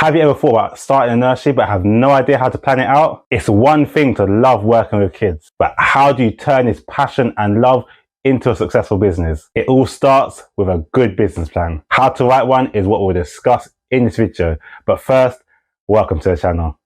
Have you ever thought about starting a nursery but have no idea how to plan it out? It's one thing to love working with kids, but how do you turn this passion and love into a successful business? It all starts with a good business plan. How to write one is what we'll discuss in this video. But first, welcome to the channel.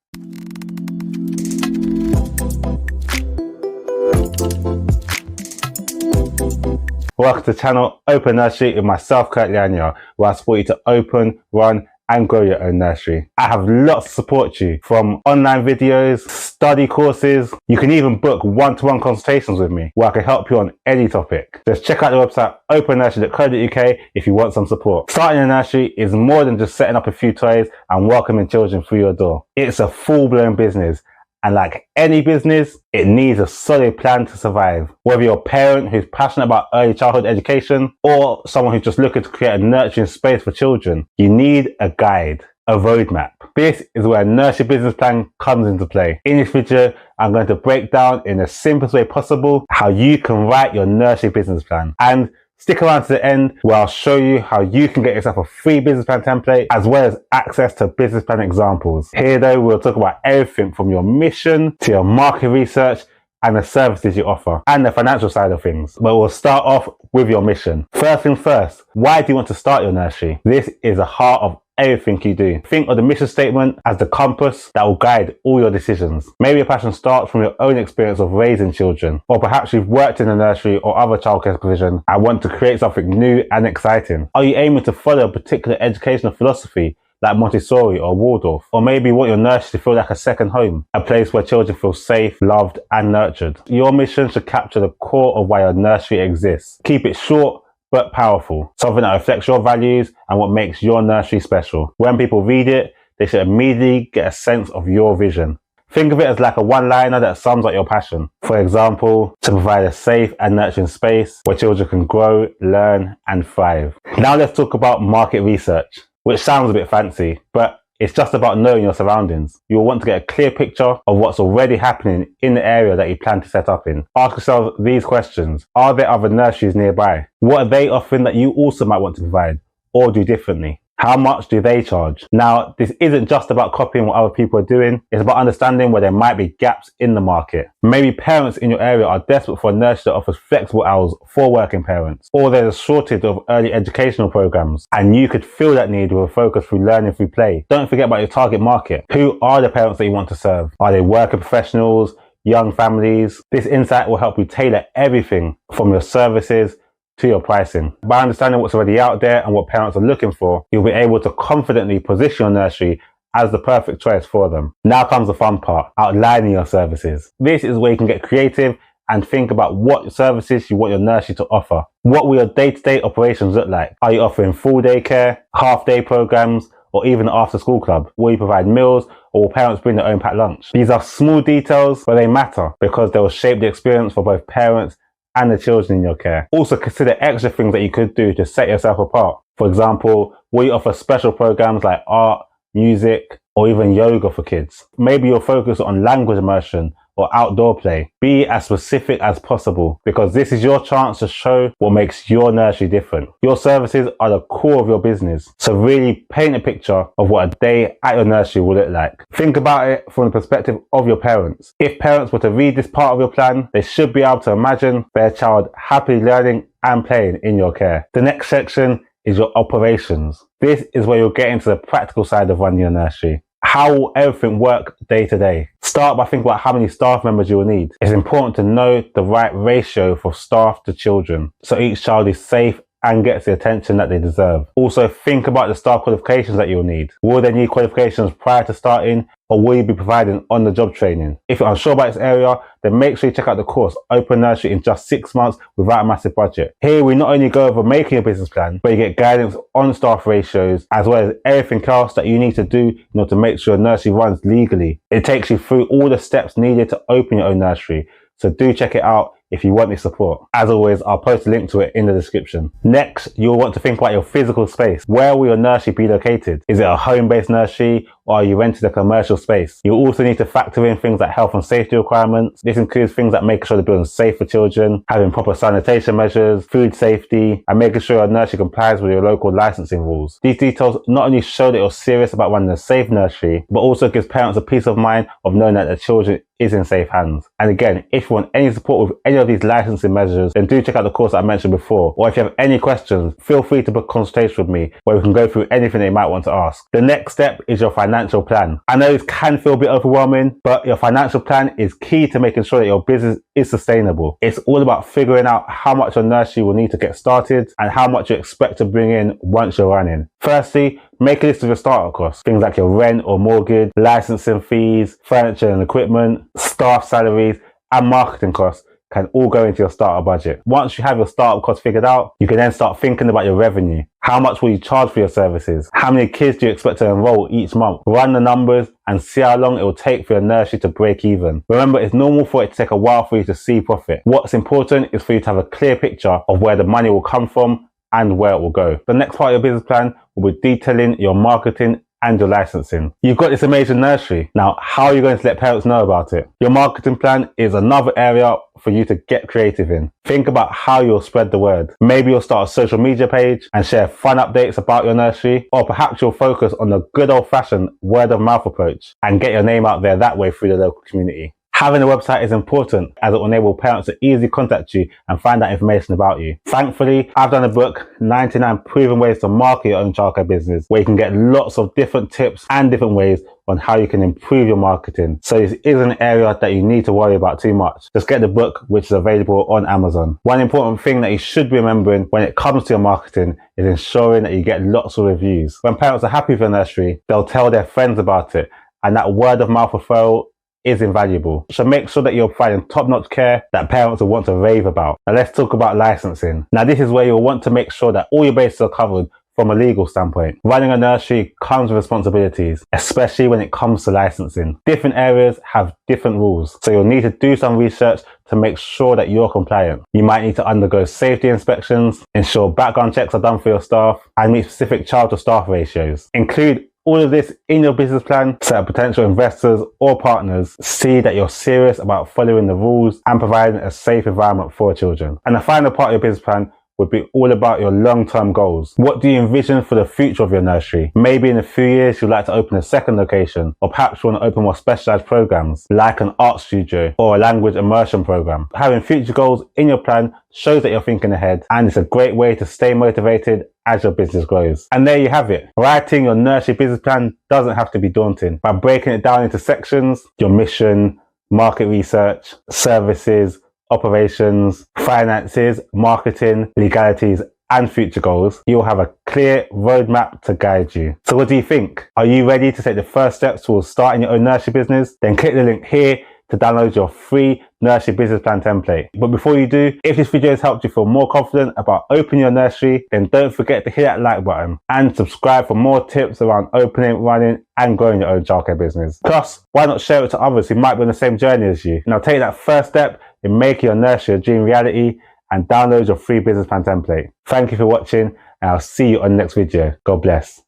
Welcome to the channel Open Nursery with myself, Kurt Liania, where I support you to open, run and grow your own nursery. I have lots to support you, from online videos, study courses. You can even book one-to-one consultations with me where I can help you on any topic. Just check out the website opennursery.co.uk if you want some support. Starting a nursery is more than just setting up a few toys and welcoming children through your door. It's a full-blown business. And like any business, it needs a solid plan to survive. Whether you're a parent who's passionate about early childhood education or someone who's just looking to create a nurturing space for children, you need a guide, a roadmap. This is where a nursery business plan comes into play. In this video, I'm going to break down in the simplest way possible how you can write your nursery business plan. And stick around to the end where I'll show you how you can get yourself a free business plan template as well as access to business plan examples. Here though, we'll talk about everything from your mission to your market research and the services you offer and the financial side of things. But we'll start off with your mission. First thing first, why do you want to start your nursery? This is the heart of everything you do. Think of the mission statement as the compass that will guide all your decisions. Maybe your passion starts from your own experience of raising children, or perhaps you've worked in a nursery or other childcare provision and want to create something new and exciting. Are you aiming to follow a particular educational philosophy like Montessori or Waldorf? Or maybe you want your nursery to feel like a second home, a place where children feel safe, loved and nurtured. Your mission should capture the core of why your nursery exists. Keep it short but powerful, something that reflects your values and what makes your nursery special. When people read it, they should immediately get a sense of your vision. Think of it as like a one-liner that sums up your passion. For example, to provide a safe and nurturing space where children can grow, learn and thrive. Now let's talk about market research, which sounds a bit fancy, but it's just about knowing your surroundings. You'll want to get a clear picture of what's already happening in the area that you plan to set up in. Ask yourself these questions. Are there other nurseries nearby? What are they offering that you also might want to provide or do differently? How much do they charge? Now, this isn't just about copying what other people are doing. It's about understanding where there might be gaps in the market. Maybe parents in your area are desperate for a nursery that offers flexible hours for working parents, or there's a shortage of early educational programs, and you could fill that need with a focus through learning through play. Don't forget about your target market. Who are the parents that you want to serve? Are they working professionals, young families? This insight will help you tailor everything from your services to your pricing. By understanding what's already out there and what parents are looking for, you'll be able to confidently position your nursery as the perfect choice for them. Now comes the fun part, outlining your services. This is where you can get creative and think about what services you want your nursery to offer. What will your day-to-day operations look like? Are you offering full day care, half-day programs, or even after school club? Will you provide meals or will parents bring their own packed lunch? These are small details, but they matter because they will shape the experience for both parents and the children in your care. Also consider extra things that you could do to set yourself apart. For example, will you offer special programs like art, music, or even yoga for kids? Maybe you'll focus on language immersion or outdoor play. Be as specific as possible because this is your chance to show what makes your nursery different. Your services are the core of your business, so really paint a picture of what a day at your nursery will look like. Think about it from the perspective of your parents. If parents were to read this part of your plan, they should be able to imagine their child happily learning and playing in your care. The next section is your operations. This is where you'll get into the practical side of running your nursery. How will everything work day to day? Start by thinking about how many staff members you will need. It's important to know the right ratio for staff to children, so each child is safe and gets the attention that they deserve. Also, think about the staff qualifications that you'll need. Will they need qualifications prior to starting, or will you be providing on-the-job training? If you're unsure about this area, then make sure you check out the course Open Nursery in just 6 months without a massive budget. Here we not only go over making a business plan, but you get guidance on staff ratios as well as everything else that you need to do in order to make sure your nursery runs legally. It takes you through all the steps needed to open your own nursery, so do check it out if you want this support. As always, I'll post a link to it in the description. Next, you'll want to think about your physical space. Where will your nursery be located? Is it a home-based nursery, or are you renting a commercial space? You also need to factor in things like health and safety requirements. This includes things like making sure the building is safe for children, having proper sanitation measures, food safety, and making sure your nursery complies with your local licensing rules. These details not only show that you're serious about running a safe nursery, but also gives parents a peace of mind of knowing that their children is in safe hands. And again, if you want any support with any of these licensing measures, then do check out the course that I mentioned before. Or if you have any questions, feel free to book a consultation with me where we can go through anything that you might want to ask. The next step is your financial plan. I know this can feel a bit overwhelming, but your financial plan is key to making sure that your business is sustainable. It's all about figuring out how much your nursery will need to get started and how much you expect to bring in once you're running. Firstly, make a list of your startup costs, things like your rent or mortgage, licensing fees, furniture and equipment, staff salaries, and marketing costs can all go into your startup budget. Once you have your startup costs figured out, you can then start thinking about your revenue. How much will you charge for your services? How many kids do you expect to enroll each month? Run the numbers and see how long it will take for your nursery to break even. Remember, it's normal for it to take a while for you to see profit. What's important is for you to have a clear picture of where the money will come from and where it will go. The next part of your business plan will be detailing your marketing and your licensing. You've got this amazing nursery. Now, how are you going to let parents know about it? Your marketing plan is another area for you to get creative in. Think about how you'll spread the word. Maybe you'll start a social media page and share fun updates about your nursery, or perhaps you'll focus on the good old-fashioned word of mouth approach and get your name out there that way through the local community. Having a website is important as it will enable parents to easily contact you and find out information about you. Thankfully, I've done a book, 99 Proven Ways to Market Your Own Childcare Business, where you can get lots of different tips and different ways on how you can improve your marketing. So this is an area that you need to worry about too much. Just get the book, which is available on Amazon. One important thing that you should be remembering when it comes to your marketing is ensuring that you get lots of reviews. When parents are happy with your nursery, they'll tell their friends about it, and that word of mouth referral is invaluable. So make sure that you're providing top-notch care that parents will want to rave about. Now let's talk about licensing. Now this is where you'll want to make sure that all your bases are covered from a legal standpoint. Running a nursery comes with responsibilities, especially when it comes to licensing. Different areas have different rules, so you'll need to do some research to make sure that you're compliant. You might need to undergo safety inspections, ensure background checks are done for your staff, and meet specific child to staff ratios. Include all of this in your business plan so that potential investors or partners see that you're serious about following the rules and providing a safe environment for children. And the final part of your business plan would be all about your long-term goals. What do you envision for the future of your nursery? Maybe in a few years you'd like to open a second location, or perhaps you want to open more specialized programs like an art studio or a language immersion program. Having future goals in your plan shows that you're thinking ahead, and it's a great way to stay motivated as your business grows. And there you have it. Writing your nursery business plan doesn't have to be daunting. By breaking it down into sections, your mission, market research, services, operations, finances, marketing, legalities, and future goals, you'll have a clear roadmap to guide you. So what do you think? Are you ready to take the first steps towards starting your own nursery business? Then click the link here to download your free Nursery Business Plan Template. But before you do, if this video has helped you feel more confident about opening your nursery, then don't forget to hit that like button and subscribe for more tips around opening, running, and growing your own childcare business. Plus, why not share it to others who might be on the same journey as you? Now take that first step in making your nursery a dream reality and download your free business plan template. Thank you for watching, and I'll see you on the next video. God bless.